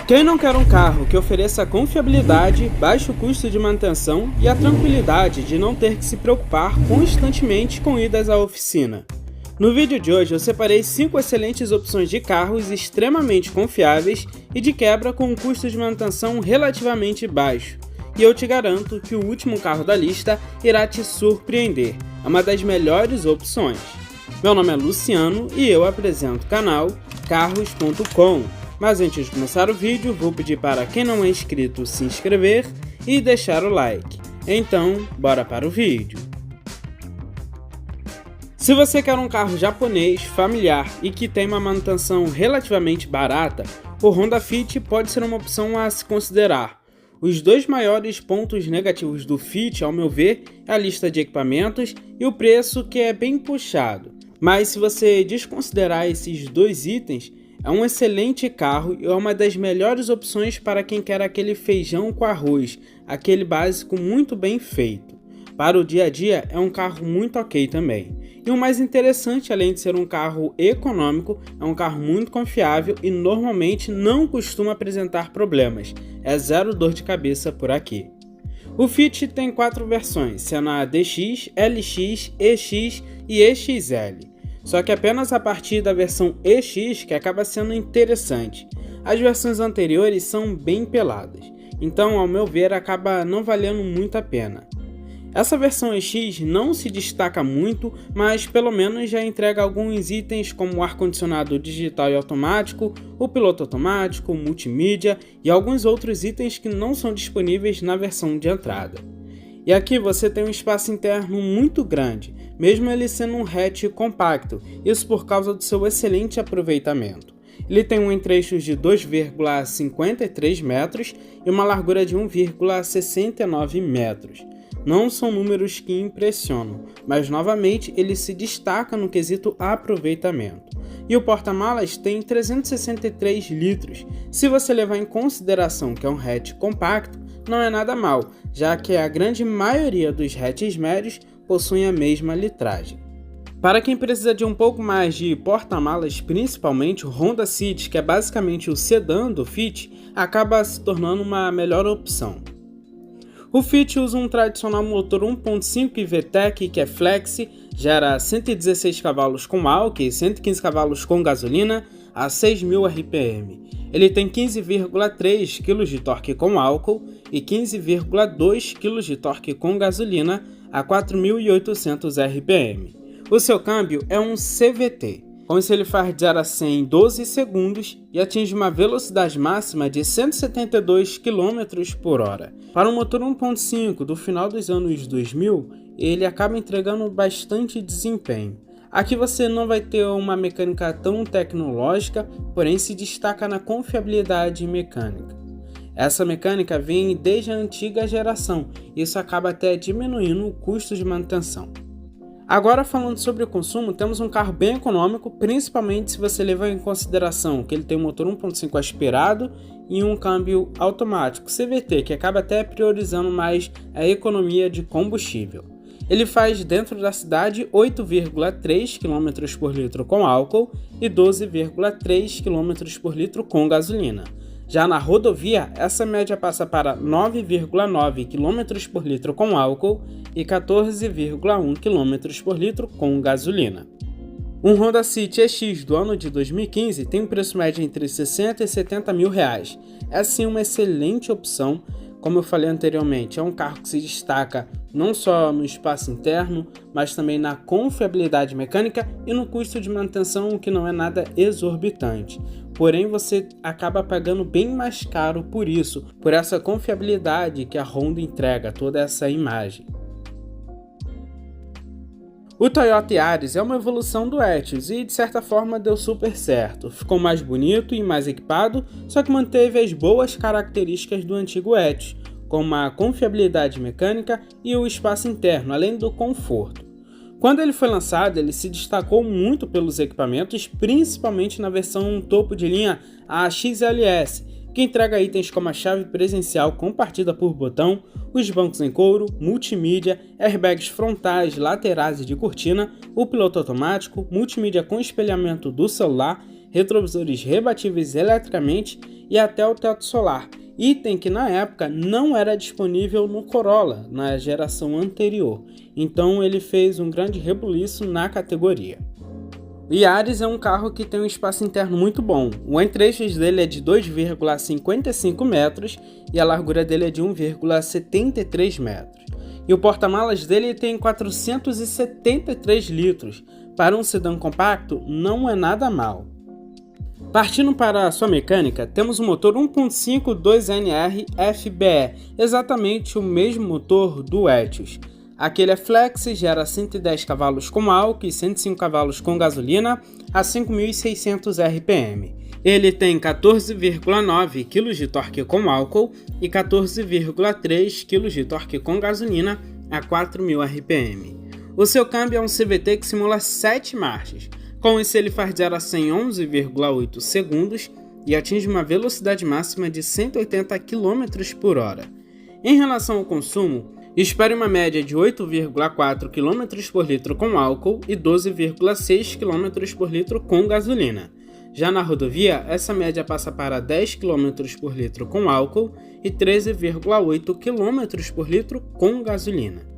Quem não quer um carro que ofereça confiabilidade, baixo custo de manutenção e a tranquilidade de não ter que se preocupar constantemente com idas à oficina? No vídeo de hoje eu separei 5 excelentes opções de carros extremamente confiáveis e de quebra com um custo de manutenção relativamente baixo. E eu te garanto que o último carro da lista irá te surpreender, é uma das melhores opções. Meu nome é Luciano e eu apresento o canal Carros.com. Mas antes de começar o vídeo, vou pedir para quem não é inscrito se inscrever e deixar o like. Então, bora para o vídeo. Se você quer um carro japonês, familiar e que tem uma manutenção relativamente barata, o Honda Fit pode ser uma opção a se considerar. Os dois maiores pontos negativos do Fit, ao meu ver, é a lista de equipamentos e o preço, que é bem puxado. Mas se você desconsiderar esses dois itens, é um excelente carro e é uma das melhores opções para quem quer aquele feijão com arroz, aquele básico muito bem feito. Para o dia a dia é um carro muito ok também. E o mais interessante, além de ser um carro econômico, é um carro muito confiável e normalmente não costuma apresentar problemas. É zero dor de cabeça por aqui. O Fit tem 4 versões, sendo a DX, LX, EX e EXL. Só que apenas a partir da versão EX que acaba sendo interessante. As versões anteriores são bem peladas, então ao meu ver acaba não valendo muito a pena. Essa versão EX não se destaca muito, mas pelo menos já entrega alguns itens como o ar-condicionado digital e automático, o piloto automático, o multimídia e alguns outros itens que não são disponíveis na versão de entrada. E aqui você tem um espaço interno muito grande, mesmo ele sendo um hatch compacto, isso por causa do seu excelente aproveitamento. Ele tem um entre-eixos de 2,53 metros e uma largura de 1,69 metros. Não são números que impressionam, mas novamente ele se destaca no quesito aproveitamento. E o porta-malas tem 363 litros. Se você levar em consideração que é um hatch compacto, não é nada mal, já que a grande maioria dos hatches médios possuem a mesma litragem. Para quem precisa de um pouco mais de porta-malas, principalmente o Honda City, que é basicamente o sedã do Fit, acaba se tornando uma melhor opção. O Fit usa um tradicional motor 1.5 VTEC que é flex, gera 116 cavalos com álcool e 115 cavalos com gasolina a 6.000 RPM. Ele tem 15,3 kg de torque com álcool e 15,2 kg de torque com gasolina a 4.800 RPM. O seu câmbio é um CVT. Com isso ele faz de 0 a 100 em 12 segundos e atinge uma velocidade máxima de 172 km por hora. Para um motor 1.5 do final dos anos 2000, ele acaba entregando bastante desempenho. Aqui você não vai ter uma mecânica tão tecnológica, porém se destaca na confiabilidade mecânica. Essa mecânica vem desde a antiga geração, e isso acaba até diminuindo o custo de manutenção. Agora, falando sobre o consumo, temos um carro bem econômico, principalmente se você levar em consideração que ele tem um motor 1.5 aspirado e um câmbio automático CVT, que acaba até priorizando mais a economia de combustível. Ele faz dentro da cidade 8,3 km por litro com álcool e 12,3 km por litro com gasolina. Já na rodovia, essa média passa para 9,9 km por litro com álcool e 14,1 km por litro com gasolina. Um Honda City EX do ano de 2015 tem um preço médio entre 60 e 70 mil reais. É sim uma excelente opção. Como eu falei anteriormente, é um carro que se destaca não só no espaço interno, mas também na confiabilidade mecânica e no custo de manutenção, que não é nada exorbitante. Porém, você acaba pagando bem mais caro por isso, por essa confiabilidade que a Honda entrega, toda essa imagem. O Toyota Yaris é uma evolução do Etios e de certa forma deu super certo. Ficou mais bonito e mais equipado, só que manteve as boas características do antigo Etios, como a confiabilidade mecânica e o espaço interno, além do conforto. Quando ele foi lançado, ele se destacou muito pelos equipamentos, principalmente na versão topo de linha, a XLS, que entrega itens como a chave presencial compartida por botão, os bancos em couro, multimídia, airbags frontais, laterais e de cortina, o piloto automático, multimídia com espelhamento do celular, retrovisores rebatíveis eletricamente e até o teto solar, item que na época não era disponível no Corolla, na geração anterior. Então ele fez um grande rebuliço na categoria. O Yaris é um carro que tem um espaço interno muito bom. O entre-eixos dele é de 2,55 metros e a largura dele é de 1,73 metros. E o porta-malas dele tem 473 litros. Para um sedã compacto, não é nada mal. Partindo para a sua mecânica, temos um motor 1.5 2NR FBE, exatamente o mesmo motor do Etios. Aquele é flex, gera 110 cavalos com álcool e 105 cavalos com gasolina a 5.600 RPM. Ele tem 14,9 kg de torque com álcool e 14,3 kg de torque com gasolina a 4.000 RPM. O seu câmbio é um CVT que simula 7 marchas. Com isso ele faz 0 a 100 em 11,8 segundos e atinge uma velocidade máxima de 180 km por hora. Em relação ao consumo, espere uma média de 8,4 km por litro com álcool e 12,6 km por litro com gasolina. Já na rodovia, essa média passa para 10 km por litro com álcool e 13,8 km por litro com gasolina.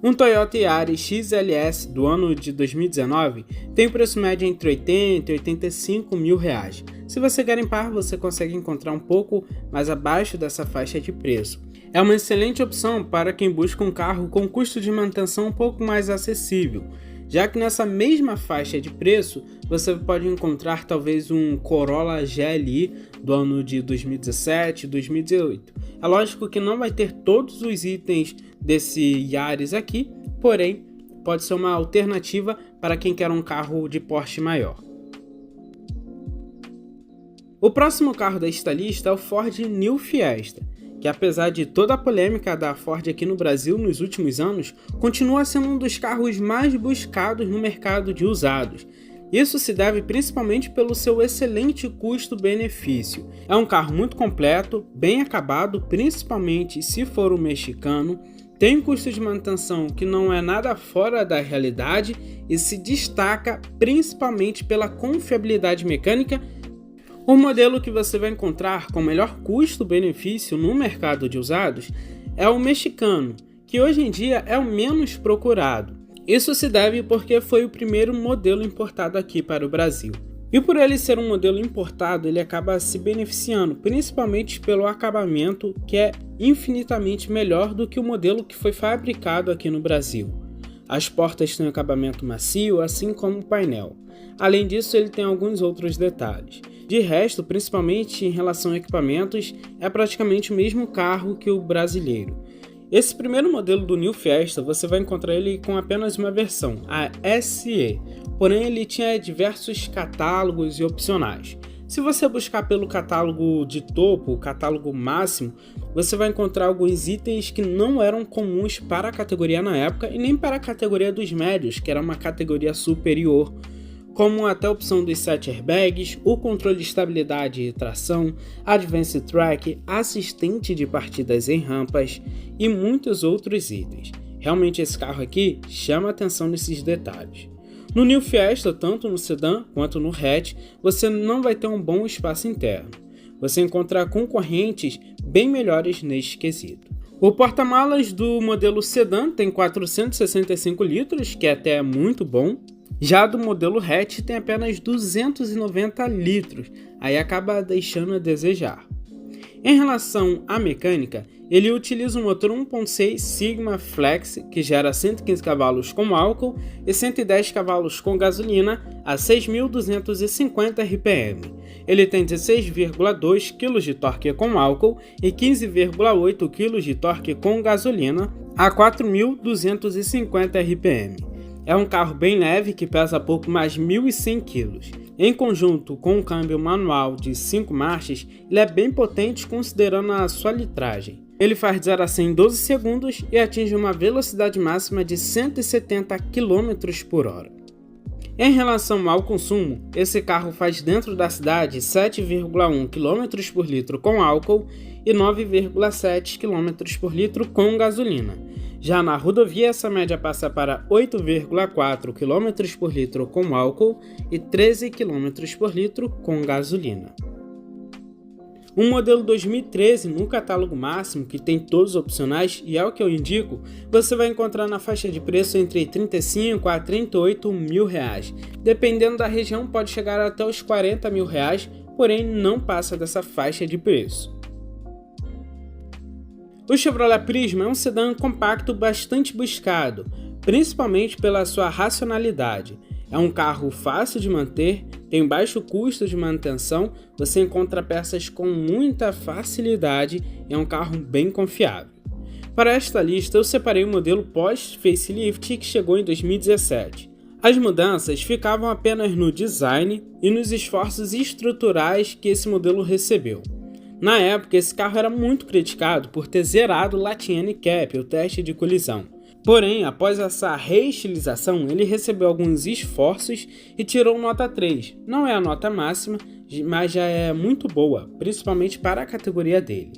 Um Toyota Yaris XLS do ano de 2019 tem preço médio entre 80 e 85 mil reais. Se você garimpar, você consegue encontrar um pouco mais abaixo dessa faixa de preço. É uma excelente opção para quem busca um carro com custo de manutenção um pouco mais acessível, já que nessa mesma faixa de preço você pode encontrar talvez um Corolla GLI do ano de 2017 e 2018. É lógico que não vai ter todos os itens desse Yaris aqui, porém pode ser uma alternativa para quem quer um carro de porte maior. O próximo carro desta lista é o Ford New Fiesta, que apesar de toda a polêmica da Ford aqui no Brasil nos últimos anos, continua sendo um dos carros mais buscados no mercado de usados. Isso se deve principalmente pelo seu excelente custo-benefício. É um carro muito completo, bem acabado, principalmente se for um mexicano, tem um custo de manutenção que não é nada fora da realidade e se destaca principalmente pela confiabilidade mecânica. O modelo que você vai encontrar com melhor custo-benefício no mercado de usados é o mexicano, que hoje em dia é o menos procurado. Isso se deve porque foi o primeiro modelo importado aqui para o Brasil. E por ele ser um modelo importado, ele acaba se beneficiando, principalmente pelo acabamento, que é infinitamente melhor do que o modelo que foi fabricado aqui no Brasil. As portas têm um acabamento macio, assim como o painel. Além disso, ele tem alguns outros detalhes. De resto, principalmente em relação a equipamentos, é praticamente o mesmo carro que o brasileiro. Esse primeiro modelo do New Fiesta, você vai encontrar ele com apenas uma versão, a SE, porém ele tinha diversos catálogos e opcionais. Se você buscar pelo catálogo de topo, o catálogo máximo, você vai encontrar alguns itens que não eram comuns para a categoria na época e nem para a categoria dos médios, que era uma categoria superior, como até a opção dos 7 airbags, o controle de estabilidade e tração, Advanced Track, assistente de partidas em rampas e muitos outros itens. Realmente esse carro aqui chama atenção nesses detalhes. No New Fiesta, tanto no sedã quanto no hatch, você não vai ter um bom espaço interno. Você encontra concorrentes bem melhores neste quesito. O porta-malas do modelo sedã tem 465 litros, que até é muito bom. Já do modelo hatch tem apenas 290 litros, aí acaba deixando a desejar. Em relação à mecânica, ele utiliza um motor 1.6 Sigma Flex, que gera 115 cavalos com álcool e 110 cavalos com gasolina a 6.250 RPM. Ele tem 16,2 kg de torque com álcool e 15,8 kg de torque com gasolina a 4.250 RPM. É um carro bem leve que pesa pouco mais de 1.100 kg. Em conjunto com um câmbio manual de 5 marchas, ele é bem potente considerando a sua litragem. Ele faz 0 a 100 em 12 segundos e atinge uma velocidade máxima de 170 km por hora. Em relação ao consumo, esse carro faz dentro da cidade 7,1 km por litro com álcool e 9,7 km por litro com gasolina. Já na rodovia, essa média passa para 8,4 km por litro com álcool e 13 km por litro com gasolina. Um modelo 2013 no catálogo máximo, que tem todos os opcionais e é o que eu indico, você vai encontrar na faixa de preço entre 35 a 38 mil reais. Dependendo da região pode chegar até os 40 mil reais, porém não passa dessa faixa de preço. O Chevrolet Prisma é um sedã compacto bastante buscado, principalmente pela sua racionalidade. É um carro fácil de manter, tem baixo custo de manutenção, você encontra peças com muita facilidade e é um carro bem confiável. Para esta lista eu separei o modelo pós-facelift que chegou em 2017. As mudanças ficavam apenas no design e nos esforços estruturais que esse modelo recebeu. Na época, esse carro era muito criticado por ter zerado o Latin NCAP, o teste de colisão. Porém, após essa reestilização, ele recebeu alguns esforços e tirou nota 3. Não é a nota máxima, mas já é muito boa, principalmente para a categoria dele.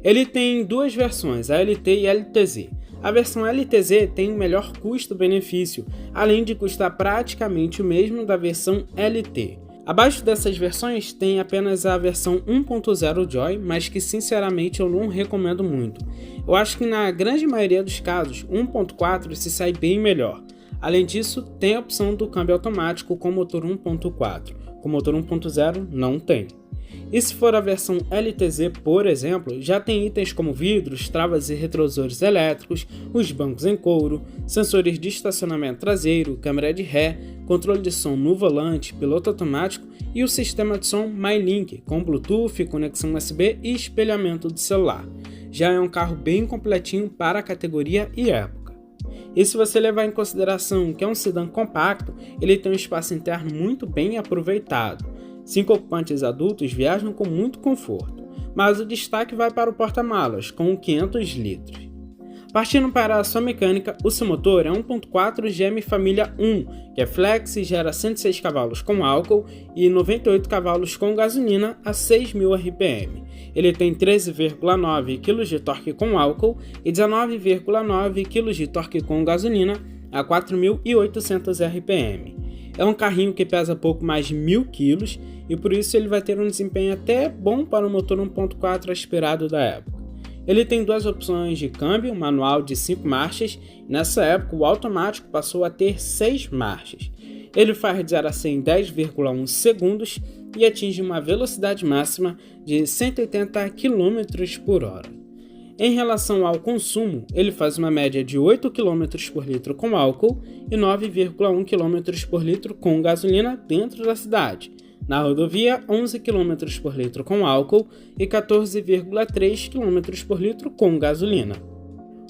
Ele tem duas versões, a LT e a LTZ. A versão LTZ tem um melhor custo-benefício, além de custar praticamente o mesmo da versão LT. Abaixo dessas versões tem apenas a versão 1.0 Joy, mas que sinceramente eu não recomendo muito. Eu acho que na grande maioria dos casos, 1.4 se sai bem melhor. Além disso, tem a opção do câmbio automático com motor 1.4, com motor 1.0 não tem. E se for a versão LTZ, por exemplo, já tem itens como vidros, travas e retrovisores elétricos, os bancos em couro, sensores de estacionamento traseiro, câmera de ré, controle de som no volante, piloto automático e o sistema de som MyLink, com Bluetooth, conexão USB e espelhamento de celular. Já é um carro bem completinho para a categoria e época. E se você levar em consideração que é um sedã compacto, ele tem um espaço interno muito bem aproveitado. 5 ocupantes adultos viajam com muito conforto, mas o destaque vai para o porta-malas, com 500 litros. Partindo para a sua mecânica, o seu motor é 1.4 GM Família 1, que é flex e gera 106 cavalos com álcool e 98 cavalos com gasolina a 6.000 RPM. Ele tem 13,9 kg de torque com álcool e 19,9 kg de torque com gasolina a 4.800 RPM. É um carrinho que pesa pouco mais de 1.000 kg e por isso ele vai ter um desempenho até bom para o motor 1.4 aspirado da época. Ele tem duas opções de câmbio, manual de 5 marchas, e nessa época o automático passou a ter 6 marchas. Ele faz de 0 a 100 em 10,1 segundos e atinge uma velocidade máxima de 180 km por hora. Em relação ao consumo, ele faz uma média de 8 km por litro com álcool e 9,1 km por litro com gasolina dentro da cidade. Na rodovia, 11 km por litro com álcool e 14,3 km por litro com gasolina.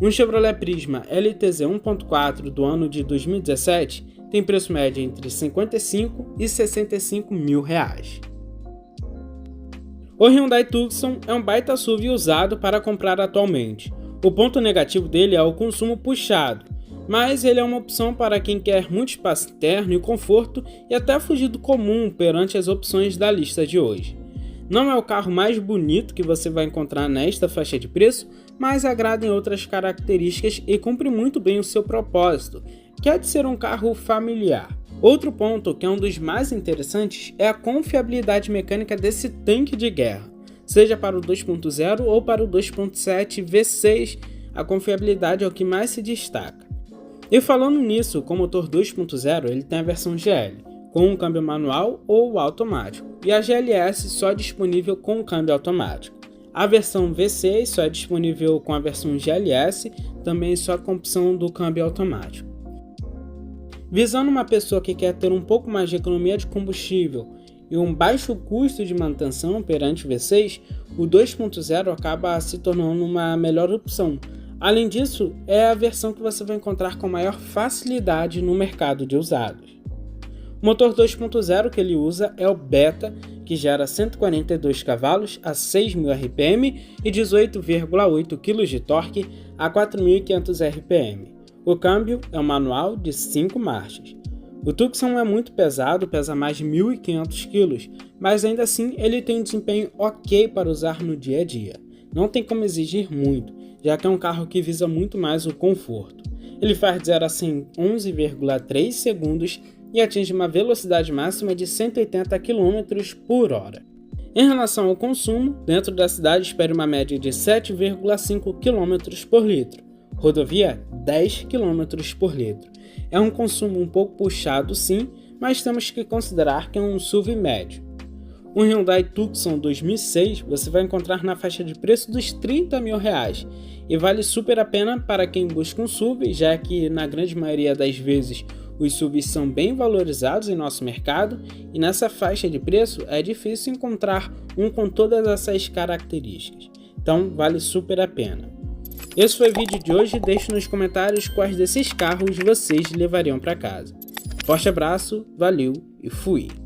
Um Chevrolet Prisma LTZ 1.4 do ano de 2017 tem preço médio entre 55 e 65 mil reais. O Hyundai Tucson é um baita SUV usado para comprar atualmente. O ponto negativo dele é o consumo puxado, mas ele é uma opção para quem quer muito espaço interno e conforto e até fugir do comum perante as opções da lista de hoje. Não é o carro mais bonito que você vai encontrar nesta faixa de preço, mas agrada em outras características e cumpre muito bem o seu propósito, que é de ser um carro familiar. Outro ponto que é um dos mais interessantes é a confiabilidade mecânica desse tanque de guerra. Seja para o 2.0 ou para o 2.7 V6, a confiabilidade é o que mais se destaca. E falando nisso, com o motor 2.0 ele tem a versão GL, com um câmbio manual ou automático, e a GLS só é disponível com o câmbio automático. A versão V6 só é disponível com a versão GLS, também só com a opção do câmbio automático. Visando uma pessoa que quer ter um pouco mais de economia de combustível e um baixo custo de manutenção perante o V6, o 2.0 acaba se tornando uma melhor opção. Além disso, é a versão que você vai encontrar com maior facilidade no mercado de usados. O motor 2.0 que ele usa é o Beta, que gera 142 cavalos a 6.000 RPM e 18,8 kg de torque a 4.500 RPM. O câmbio é um manual de 5 marchas. O Tucson é muito pesado, pesa mais de 1.500 kg, mas ainda assim ele tem um desempenho ok para usar no dia a dia. Não tem como exigir muito, já que é um carro que visa muito mais o conforto. Ele faz de 0 a 100 em 11,3 segundos e atinge uma velocidade máxima de 180 km por hora. Em relação ao consumo, dentro da cidade espere uma média de 7,5 km por litro, rodovia 10 km por litro. É um consumo um pouco puxado sim, mas temos que considerar que é um SUV médio. Um Hyundai Tucson 2006 você vai encontrar na faixa de preço dos R$30 mil e vale super a pena para quem busca um SUV, já que na grande maioria das vezes os SUVs são bem valorizados em nosso mercado e nessa faixa de preço é difícil encontrar um com todas essas características, então vale super a pena. Esse foi o vídeo de hoje, deixe nos comentários quais desses carros vocês levariam para casa. Forte abraço, valeu e fui!